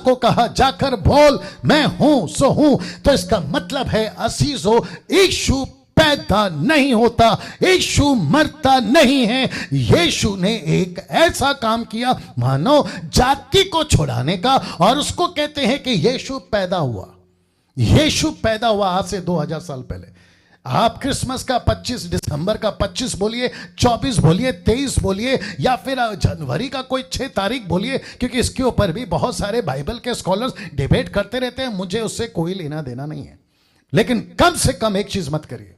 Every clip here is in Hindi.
को कहा जाकर बोल मैं हूं सो हूं। तो इसका मतलब है अजीजों, यीशु पैदा नहीं होता, यीशु मरता नहीं है। यीशु ने एक ऐसा काम किया मानव जाति को छुड़ाने का, और उसको कहते हैं कि यीशु पैदा हुआ। यीशु पैदा हुआ आज से 2000 साल पहले। आप क्रिसमस का 25 दिसंबर का 25 बोलिए, 24 बोलिए, 23 बोलिए, या फिर जनवरी का कोई 6 तारीख बोलिए, क्योंकि इसके ऊपर भी बहुत सारे बाइबल के स्कॉलर्स डिबेट करते रहते हैं। मुझे उससे कोई लेना देना नहीं है, लेकिन कम से कम एक चीज मत करिए।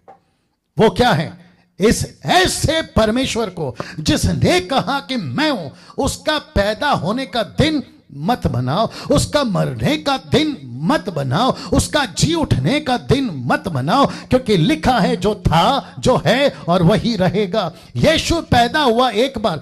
वो क्या है? इस ऐसे परमेश्वर को जिसने कहा कि मैं हूं, उसका पैदा होने का दिन मत बनाओ, उसका मरने का दिन मत बनाओ, उसका जी उठने का दिन मत बनाओ, क्योंकि लिखा है जो था, जो है और वही रहेगा। यीशु पैदा हुआ एक बार,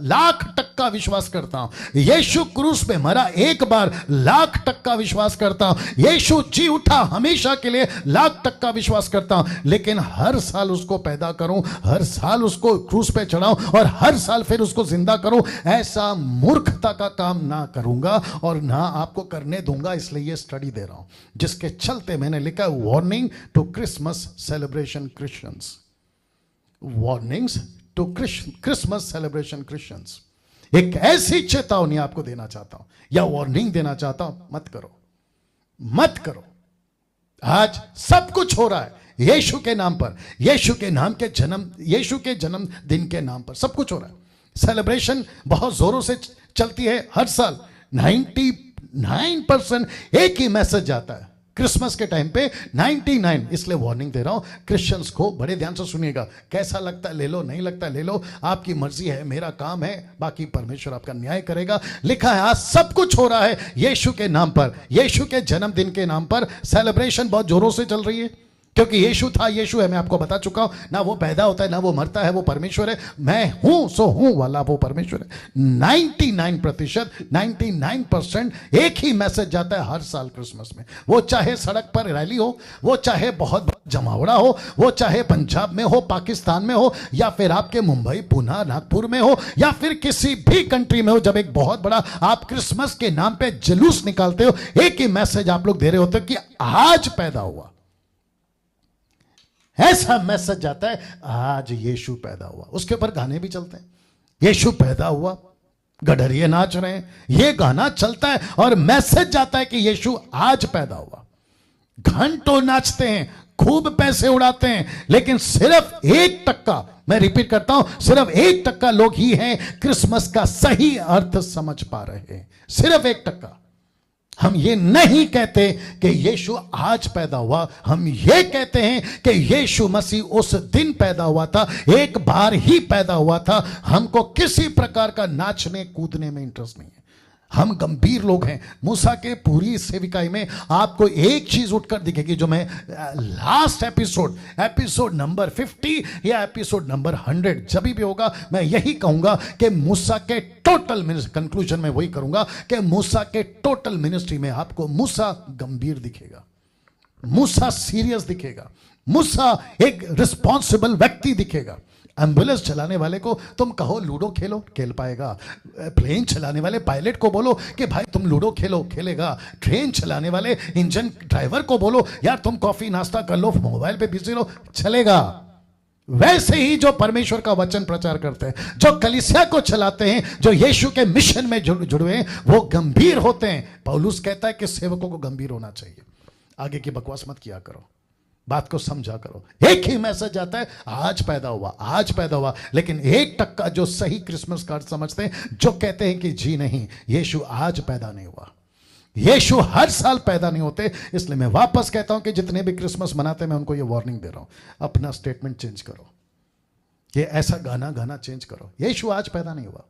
लाख टक्का विश्वास करता हूं। यीशु क्रूस पे मरा एक बार, लाख टक्का विश्वास करता हूं। यीशु जी उठा हमेशा के लिए, लाख टक्का विश्वास करता हूं। लेकिन हर साल उसको पैदा करूं, हर साल उसको क्रूस पे चढ़ाऊं और हर साल फिर उसको जिंदा करूं, ऐसा मूर्खता का काम ना करूंगा और ना आपको करने दूंगा। इसलिए ये स्टडी दे रहा हूं, जिसके चलते मैंने लिखा warning to Christmas celebration Christians. Warnings to Christmas celebration Christians. एक ऐसी चेतावनी आपको देना चाहता हूं, या वार्निंग देना चाहता हूं, मत करो, मत करो। आज सब कुछ हो रहा है यीशु के नाम पर, यीशु के नाम के जन्म, यीशु के जन्मदिन के नाम पर सब कुछ हो रहा है। सेलिब्रेशन बहुत जोरों से चलती है हर साल। 99% एक ही मैसेज जाता है क्रिसमस के टाइम पे, 99। इसलिए वार्निंग दे रहा हूं क्रिश्चियंस को, बड़े ध्यान से सुनिएगा। कैसा लगता है ले लो, नहीं लगता है ले लो, आपकी मर्जी है, मेरा काम है, बाकी परमेश्वर आपका न्याय करेगा। लिखा है आज सब कुछ हो रहा है यीशु के नाम पर, यीशु के जन्मदिन के नाम पर सेलिब्रेशन बहुत जोरों से चल रही है, क्योंकि यीशु था, यीशु है, मैं आपको बता चुका हूं। ना वो पैदा होता है, ना वो मरता है, वो परमेश्वर है। मैं हूं सो हूं वाला वो परमेश्वर है। 99% एक ही मैसेज जाता है हर साल क्रिसमस में। वो चाहे सड़क पर रैली हो, वो चाहे बहुत जमावड़ा हो, वो चाहे पंजाब में हो, पाकिस्तान में हो, या फिर आपके मुंबई, पुणे, नागपुर में हो, या फिर किसी भी कंट्री में हो, जब एक बहुत बड़ा आप क्रिसमस के नाम पे जुलूस निकालते हो, एक ही मैसेज आप लोग दे रहे होते हो कि आज पैदा हुआ। ऐसा मैसेज जाता है आज यीशु पैदा हुआ। उसके ऊपर गाने भी चलते हैं, यीशु पैदा हुआ, गडरिये नाच रहे हैं, ये गाना चलता है और मैसेज जाता है कि यीशु आज पैदा हुआ। घंटों नाचते हैं, खूब पैसे उड़ाते हैं, लेकिन सिर्फ 1%, मैं रिपीट करता हूं, सिर्फ 1% लोग ही हैं क्रिसमस का सही अर्थ समझ पा रहे हैं। सिर्फ 1%। हम ये नहीं कहते कि यीशु आज पैदा हुआ, हम ये कहते हैं कि यीशु मसीह उस दिन पैदा हुआ था, एक बार ही पैदा हुआ था। हमको किसी प्रकार का नाचने कूदने में इंटरेस्ट नहीं है। हम गंभीर लोग हैं। मूसा के पूरी सेविकाई में आपको एक चीज उठकर दिखेगी, जो मैं लास्ट एपिसोड नंबर 50 या एपिसोड नंबर 100 जब भी होगा, मैं यही कहूंगा कि मूसा के टोटल कंक्लूजन में वही करूंगा कि मूसा के टोटल मिनिस्ट्री में आपको मूसा गंभीर दिखेगा, मूसा सीरियस दिखेगा, मूसा एक रिस्पॉन्सिबल व्यक्ति दिखेगा। एम्बुलेंस चलाने वाले को तुम कहो लूडो खेलो, खेल पाएगा। प्लेन चलाने वाले पायलट को बोलो कि भाई तुम लूडो खेलो, खेलेगा। ट्रेन चलाने वाले इंजन ड्राइवर को बोलो यार तुम कॉफी नाश्ता कर लो, मोबाइल पे बिजी लो, चलेगा। वैसे ही जो परमेश्वर का वचन प्रचार करते हैं, जो कलीसिया को चलाते हैं, जो यीशु के मिशन में जुड़े हैं, वो गंभीर होते हैं। पौलुस कहता है कि सेवकों को गंभीर होना चाहिए। आगे की बकवास मत किया करो, बात को समझा करो। एक ही मैसेज आता है आज पैदा हुआ, आज पैदा हुआ। लेकिन 1% जो सही क्रिसमस कार्ड समझते हैं, जो कहते हैं कि जी नहीं, यीशु आज पैदा नहीं हुआ, यीशु हर साल पैदा नहीं होते। इसलिए मैं वापस कहता हूं कि जितने भी क्रिसमस मनाते हैं, मैं उनको ये वार्निंग दे रहा हूं, अपना स्टेटमेंट चेंज करो, ये ऐसा गाना चेंज करो। यीशु आज पैदा नहीं हुआ,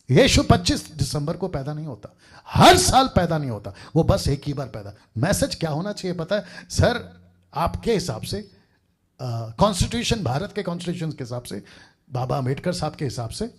यीशु 25 दिसंबर को पैदा नहीं होता, हर साल पैदा नहीं होता, वो बस एक ही बार पैदा। मैसेज क्या होना चाहिए पता है सर? आपके हिसाब से कॉन्स्टिट्यूशन, भारत के कॉन्स्टिट्यूशन के हिसाब से, बाबा अंबेडकर साहब के हिसाब से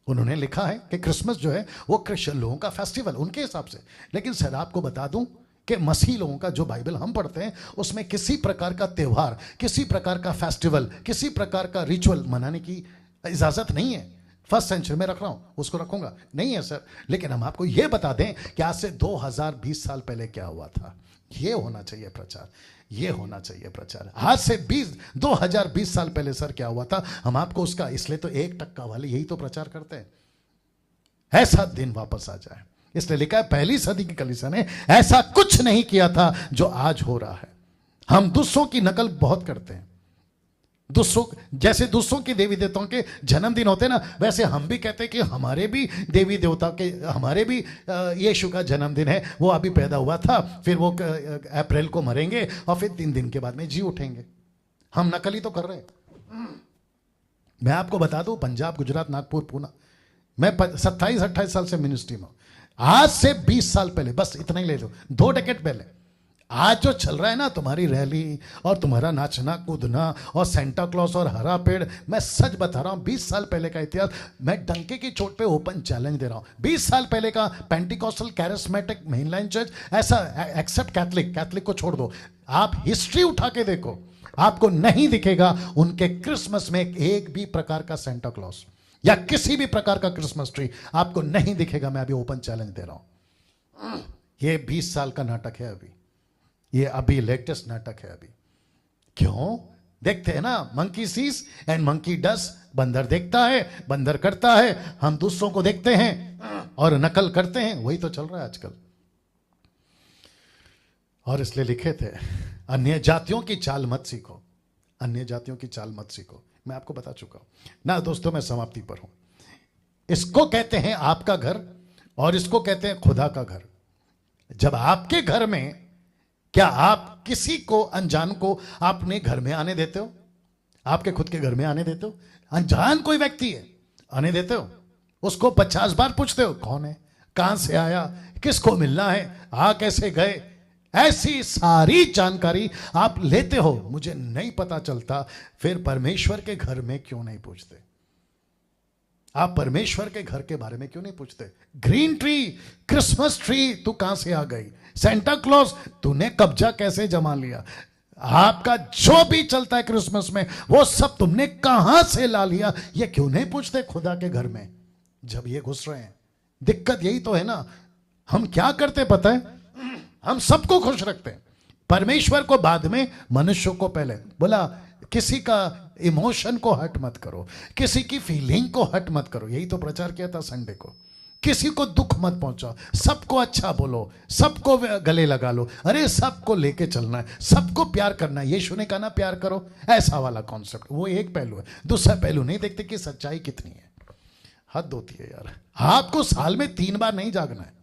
उन्होंने लिखा है कि क्रिसमस जो है वो क्रिश्चियन लोगों का फेस्टिवल, उनके हिसाब से। लेकिन सर आपको बता दूं कि मसीह लोगों का जो बाइबल हम पढ़ते हैं, उसमें किसी प्रकार का त्यौहार, किसी प्रकार का फेस्टिवल, किसी प्रकार का रिचुअल मनाने की इजाजत नहीं है। फर्स्ट सेंचुरी में रख रहा हूं, उसको रखूंगा नहीं है सर, लेकिन हम आपको यह बता दें कि आज से 2020 साल पहले क्या हुआ था। ये होना चाहिए प्रचार, ये होना चाहिए प्रचार। आज से 2020 साल पहले सर क्या हुआ था, हम आपको उसका, इसलिए तो 1% वाले यही तो प्रचार करते हैं, ऐसा दिन वापस आ जाए। इसलिए लिखा है पहली सदी की कलीसिया ने ऐसा कुछ नहीं किया था जो आज हो रहा है। हम दूसरों की नकल बहुत करते हैं, जैसे दूसरों के देवी देवताओं के जन्मदिन होते हैं ना, वैसे हम भी कहते हैं कि हमारे भी देवी देवता के, हमारे भी यीशु का जन्मदिन है, वो अभी पैदा हुआ था, फिर वो अप्रैल को मरेंगे और फिर 3 दिन के बाद में जी उठेंगे। हम नकली तो कर रहे हैं। मैं आपको बता दूं, पंजाब, गुजरात, नागपुर, पूना, मैं 27-28 साल से मिनिस्ट्री में हूं। आज से 20 साल पहले, बस इतना ही ले लो, 2 डेकेड पहले, आज जो चल रहा है ना, तुम्हारी रैली और तुम्हारा नाचना कूदना और सेंटा क्लॉज और हरा पेड़, मैं सच बता रहा हूं, 20 साल पहले का इतिहास मैं डंके की चोट पे ओपन चैलेंज दे रहा हूं। 20 साल पहले का पेंटिकॉस्टल, कैरिस्मेटिक, मेनलाइन चर्च, ऐसा, एक्सेप्ट कैथलिक को छोड़ दो, आप हिस्ट्री उठा के देखो, आपको नहीं दिखेगा उनके क्रिसमस में एक भी प्रकार का सेंटा क्लॉज या किसी भी प्रकार का क्रिसमस ट्री आपको नहीं दिखेगा। मैं अभी ओपन चैलेंज दे रहा हूं। ये 20 साल का नाटक है, ये अभी लेटेस्ट नाटक है। अभी क्यों देखते हैं ना, मंकी सीज एंड मंकी डस, बंदर देखता है, बंदर करता है, हम दूसरों को देखते हैं और नकल करते हैं, वही तो चल रहा है आजकल। और इसलिए लिखे थे, अन्य जातियों की चाल मत सीखो, अन्य जातियों की चाल मत सीखो। मैं आपको बता चुका हूं ना दोस्तों, मैं समाप्ति पर हूं। इसको कहते हैं आपका घर और इसको कहते हैं खुदा का घर। जब आपके घर में, क्या आप किसी को, अनजान को अपने घर में आने देते हो? आपके खुद के घर में आने देते हो? अनजान कोई व्यक्ति है, आने देते हो? उसको 50 बार पूछते हो कौन है, कहां से आया, किसको मिलना है, आ कैसे गए, ऐसी सारी जानकारी आप लेते हो। मुझे नहीं पता चलता, फिर परमेश्वर के घर में क्यों नहीं पूछते? आप परमेश्वर के घर के बारे में क्यों नहीं पूछते? ग्रीन ट्री, क्रिसमस ट्री, तू कहां से आ गई? सेंटा क्लॉज, तूने कब्जा कैसे जमा लिया? आपका जो भी चलता है क्रिसमस में, वो सब तुमने कहां से ला लिया? ये क्यों नहीं पूछते खुदा के घर में जब ये घुस रहे हैं? दिक्कत यही तो है ना। हम क्या करते पता है, हम सबको खुश रखते हैं, परमेश्वर को बाद में, मनुष्यों को पहले। बोला किसी का इमोशन को हर्ट मत करो, किसी की फीलिंग को हर्ट मत करो, यही तो प्रचार किया था संडे को। किसी को दुख मत पहुंचाओ, सबको अच्छा बोलो, सबको गले लगा लो, अरे सबको लेके चलना है, सबको प्यार करना है। यीशु ने कहा ना प्यार करो, ऐसा वाला कॉन्सेप्ट, वो एक पहलू है। दूसरा पहलू नहीं देखते कि सच्चाई कितनी है। हद होती है यार। आपको साल में 3 बार नहीं जागना है।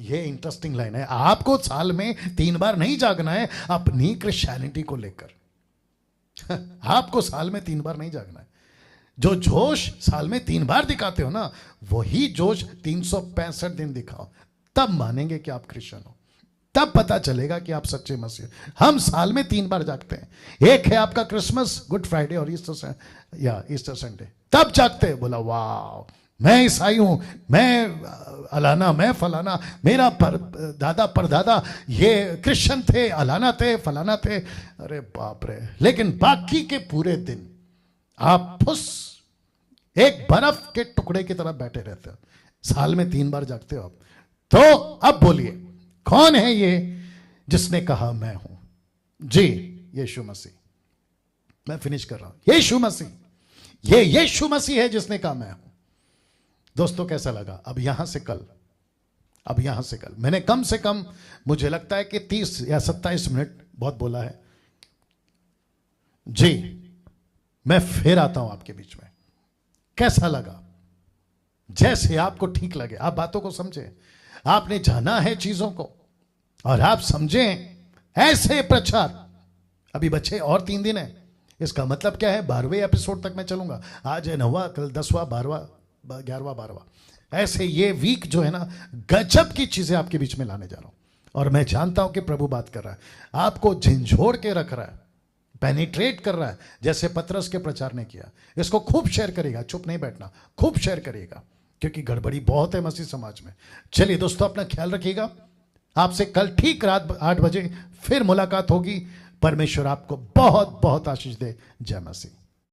ये इंटरेस्टिंग लाइन है, आपको साल में 3 बार नहीं जागना है अपनी क्रिश्चियनिटी को लेकर। आपको साल में 3 बार नहीं जागना है। जो जोश साल में 3 बार दिखाते हो ना, वही जोश 365 दिन दिखाओ, तब मानेंगे कि आप क्रिश्चियन हो, तब पता चलेगा कि आप सच्चे मसीह। हम साल में 3 बार जागते हैं। एक है आपका क्रिसमस, गुड फ्राइडे और ईस्टर संडे, तब जागते हैं। बोला वाह, मैं ईसाई हूं, मैं अलाना, मैं फलाना, मेरा दादा परदादा ये क्रिश्चियन थे, अलाना थे, फलाना थे। अरे बाप रे। लेकिन बाकी के पूरे दिन आप फुस एक बर्फ के टुकड़े की तरफ बैठे रहते हो। साल में 3 बार जागते हो आप। तो अब बोलिए, कौन है ये जिसने कहा मैं हूं? जी, यीशु मसीह। मैं फिनिश कर रहा हूं। यीशु मसीह, ये यीशु मसीह है जिसने कहा मैं हूं। दोस्तों कैसा लगा? अब यहां से कल मैंने कम से कम, मुझे लगता है कि 30 या 27 मिनट बहुत बोला है जी। मैं फिर आता हूं आपके बीच में। कैसा लगा? जैसे आपको ठीक लगे, आप बातों को समझे, आपने जाना है चीजों को और आप समझें। ऐसे प्रचार अभी बचे और 3 दिन है। इसका मतलब क्या है? 12वें एपिसोड तक मैं चलूंगा। आज है 9वां, कल 10वां, 12वां, 11वां, 12वां। ऐसे ये वीक जो है ना, गजब की चीजें आपके बीच में लाने जा रहा हूं। और मैं जानता हूं कि प्रभु बात कर रहा है, आपको झिंझोड़ के रख रहा है, पेनिट्रेट कर रहा है, जैसे पतरस के प्रचार ने किया। इसको खूब शेयर करेगा, चुप नहीं बैठना, खूब शेयर करिएगा, क्योंकि गड़बड़ी बहुत है मसीह समाज में। चलिए दोस्तों, अपना ख्याल रखिएगा। आपसे कल ठीक रात 8 बजे फिर मुलाकात होगी। परमेश्वर आपको बहुत बहुत आशीष दे। जय मसीह।